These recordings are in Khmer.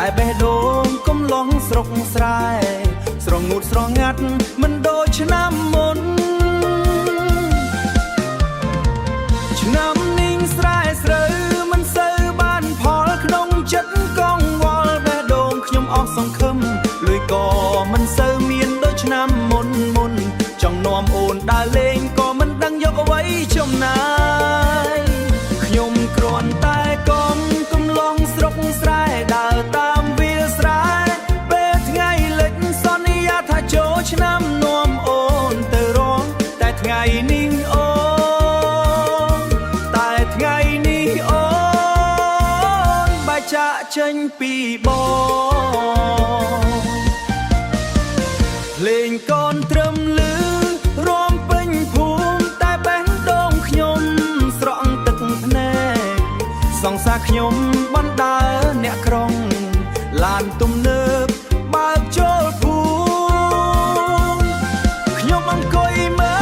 តែបេះដូងកុំឡងស្រុកស្រែស្រងូតស្រងាត់មិនដូចឆ្នាំមុនឆ្នាំនេះស្រែស្រូវមិនសូវបានផលក្នុងចិត្តកងវល់បេះដូងខ្ញុំអស់សង្ឃឹមលុយក៏មិនសូវមានដូចឆ្នាំមុនចង់នាំអូនដើរលេងក៏មិនដឹងយកអ្វីចំណាយខ្ញុំគ្រាន់តែកំឡងស្រុកស្រែដើរតាមវាលស្រែពេលថ្ងៃលិចសន្យាថាចូលឆ្នាំនាំអូនទៅរងតែថ្ងៃនេះអូនបែកចាកចេញពីបងលេងកូនត្រឹមលឺរំពេញភូមិតែបេះដូងខ្ញុំស្រង់ទឹកភ្នែកសង្សារខ្ញុំបណ្ដើរអ្នកក្រុងឡានទំនើបបើកចូលភូមិខ្ញុំអង្គុយមើ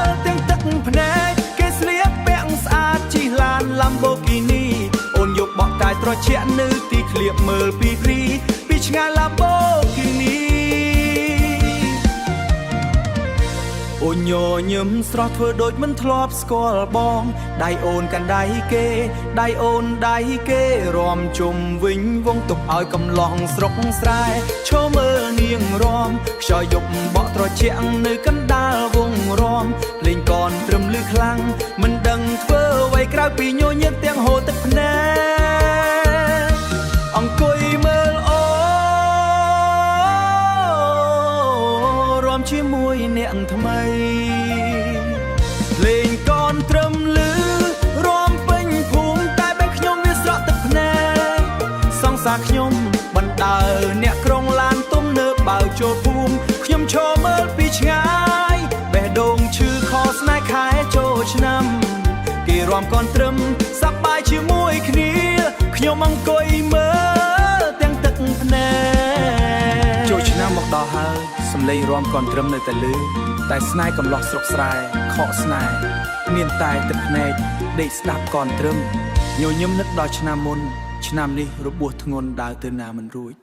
លទាំងទឹកភ្នែកគេស្លៀកពាក់ស្អាតជិះឡាន Lamborghini អូនយកបក់កាយត្រជាក់នៅទីឃ្លៀបមើលពីព្រីពីឆ្ងាយ Lamborghiniអូនញញឹមស្រស់ធ្វើដូចមិនធ្លាប់ស្គាល់បងដៃអូនកាន់ដៃគេដៃអូនដៃគេរំជុំវិញវងទុកឲ្យកំឡោះស្រុកស្រែឈរមើលនាងរំខ្យល់យប់បក់ត្រជាក់នៅកណ្ដាលវងរំលេងកនត្រឹមលឺខ្លាំងមិនដឹងធ្វើអ្វីក្រៅពីញញឹមទាំងហូរទឹកភ្នែកអង្គុយមើលអូរំជាមួយអ្នកថ្មីលេងកនត្រឹមលឺរំពេញភូមិតែបែបខ្ញុំវាស្រក់ទឹកភ្នែកសង្សារខ្ញុំបណ្ដើរអ្នកក្រុងឡានទំនើបបើកចូលភូមិខ្ញុំឈរមើលពីឆ្ងាយបេះដូងឈឺខស្នេហ៍ខែចូលឆ្នាំគេរំកនត្រឹមសប្បាយជាមួយគ្នាខ្ញុំអង្គុយមើលទាំងទឹកភ្នែកចូលឆ្នាំមកដល់ហើយសំឡេងរំកនត្រឹមនៅតែលឺតែស្នេហ៍កំឡោះស្រុកស្រែខកស្នេហ៍មានតែទឹកភ្នែកដេកស្ដាប់កនត្រឹមញញឹមនឹកដល់ឆ្នាំមុនឆ្នាំនេះរបួសធ្ងន់ដើរទៅណាមិនរួច